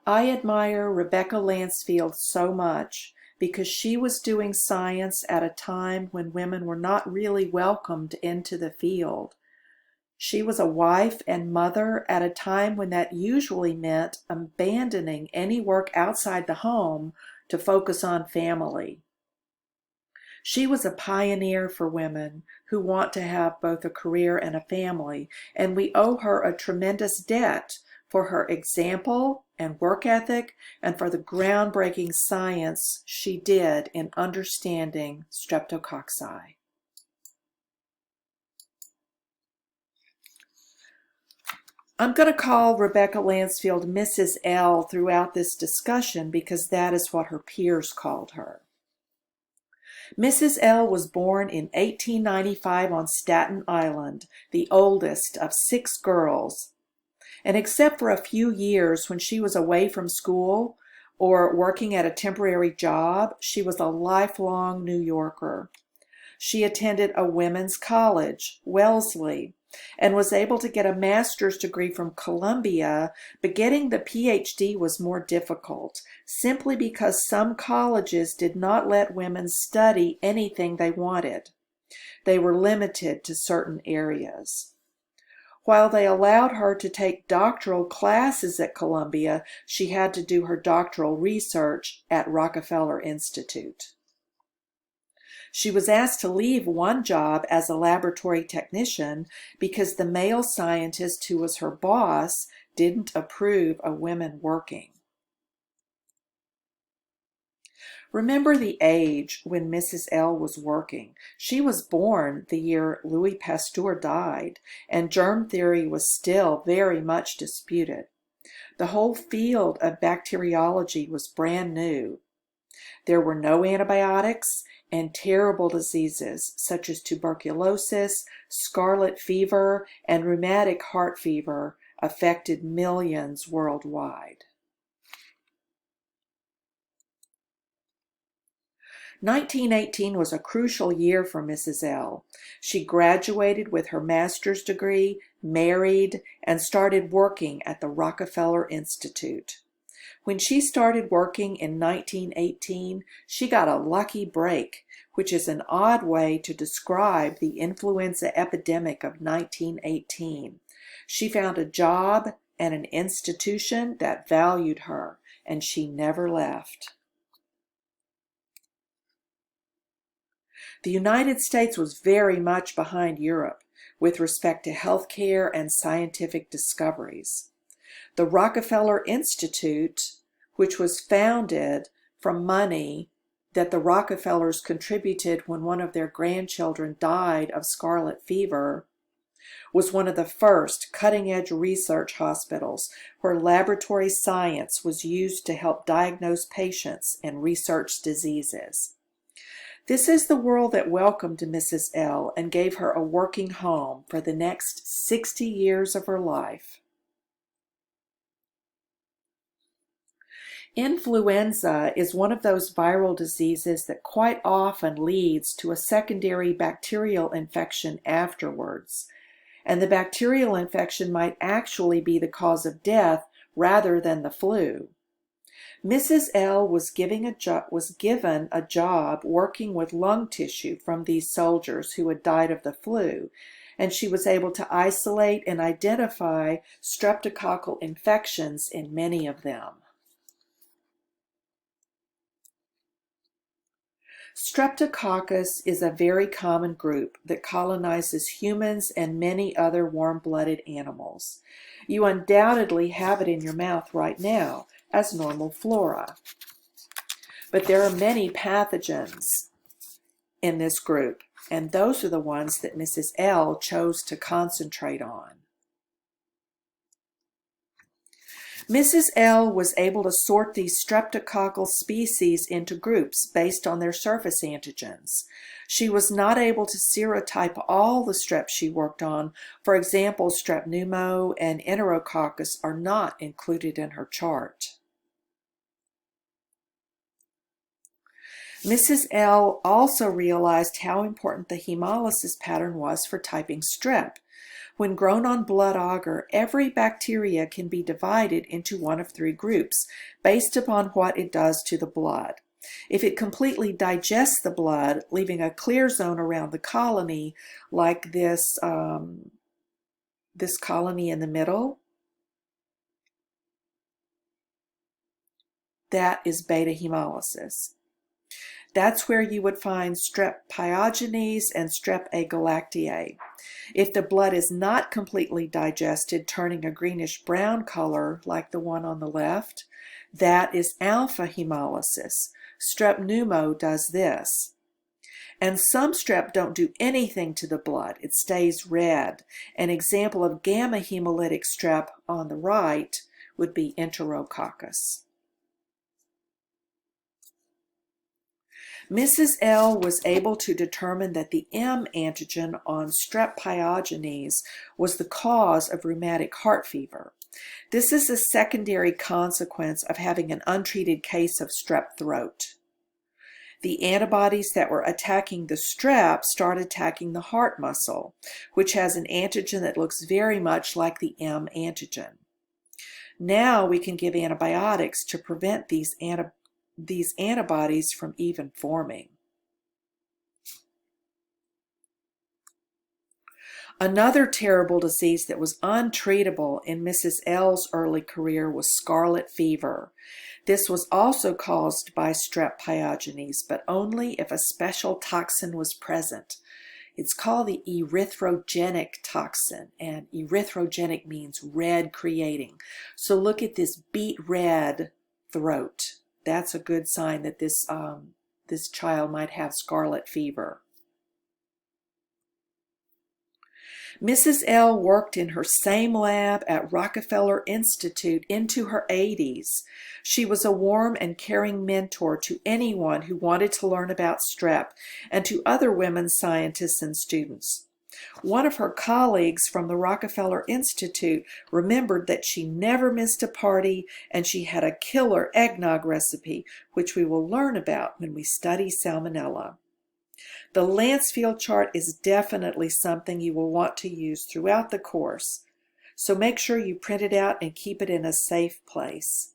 I admire Rebecca Lancefield so much because she was doing science at a time when women were not really welcomed into the field. She was a wife and mother at a time when that usually meant abandoning any work outside the home to focus on family. She was a pioneer for women who want to have both a career and a family, and we owe her a tremendous debt for her example and work ethic and for the groundbreaking science she did in understanding streptococci. I'm going to call Rebecca Lancefield Mrs. L throughout this discussion because that is what her peers called her. Mrs. L was born in 1895 on Staten Island, the oldest of 6 girls. And except for a few years when she was away from school or working at a temporary job, she was a lifelong New Yorker. She attended a women's college, Wellesley, and was able to get a master's degree from Columbia, but getting the PhD was more difficult, simply because some colleges did not let women study anything they wanted. They were limited to certain areas. While they allowed her to take doctoral classes at Columbia, she had to do her doctoral research at Rockefeller Institute. She was asked to leave one job as a laboratory technician because the male scientist who was her boss didn't approve of women working. Remember the age when Mrs. L was working. She was born the year Louis Pasteur died, and germ theory was still very much disputed. The whole field of bacteriology was brand new. There were no antibiotics, and terrible diseases such as tuberculosis, scarlet fever, and rheumatic heart fever affected millions worldwide. 1918 was a crucial year for Mrs. L. She graduated with her master's degree, married, and started working at the Rockefeller Institute. When she started working in 1918, she got a lucky break, which is an odd way to describe the influenza epidemic of 1918. She found a job and an institution that valued her, and she never left. The United States was very much behind Europe with respect to healthcare and scientific discoveries. The Rockefeller Institute, which was founded from money that the Rockefellers contributed when one of their grandchildren died of scarlet fever, was one of the first cutting-edge research hospitals where laboratory science was used to help diagnose patients and research diseases. This is the world that welcomed Mrs. L and gave her a working home for the next 60 years of her life. Influenza is one of those viral diseases that quite often leads to a secondary bacterial infection afterwards, and the bacterial infection might actually be the cause of death rather than the flu. Mrs. L was given a job working with lung tissue from these soldiers who had died of the flu, and she was able to isolate and identify streptococcal infections in many of them. Streptococcus is a very common group that colonizes humans and many other warm-blooded animals. You undoubtedly have it in your mouth right now as normal flora. But there are many pathogens in this group, and those are the ones that Mrs. L chose to concentrate on. Mrs. L was able to sort these streptococcal species into groups based on their surface antigens. She was not able to serotype all the strep she worked on. For example, strep pneumo and enterococcus are not included in her chart. Mrs. L also realized how important the hemolysis pattern was for typing strep. When grown on blood agar, every bacteria can be divided into one of three groups based upon what it does to the blood. If it completely digests the blood, leaving a clear zone around the colony, like this colony in the middle, that is beta hemolysis. That's where you would find strep pyogenes and strep agalactiae. If the blood is not completely digested, turning a greenish-brown color like the one on the left, that is alpha hemolysis. Strep pneumo does this. And some strep don't do anything to the blood. It stays red. An example of gamma hemolytic strep on the right would be Enterococcus. Mrs. L was able to determine that the M antigen on strep pyogenes was the cause of rheumatic heart fever. This is a secondary consequence of having an untreated case of strep throat. The antibodies that were attacking the strep start attacking the heart muscle, which has an antigen that looks very much like the M antigen. Now we can give antibiotics to prevent these antibodies from even forming. Another terrible disease that was untreatable in Mrs. L's early career was scarlet fever. This was also caused by strep pyogenes, but only if a special toxin was present. It's called the erythrogenic toxin, and erythrogenic means red creating. So look at this beet red throat. That's a good sign that this child might have scarlet fever. Mrs. L worked in her same lab at Rockefeller Institute into her 80s. She was a warm and caring mentor to anyone who wanted to learn about strep and to other women scientists and students. One of her colleagues from the Rockefeller Institute remembered that she never missed a party and she had a killer eggnog recipe, which we will learn about when we study salmonella. The Lancefield chart is definitely something you will want to use throughout the course, so make sure you print it out and keep it in a safe place.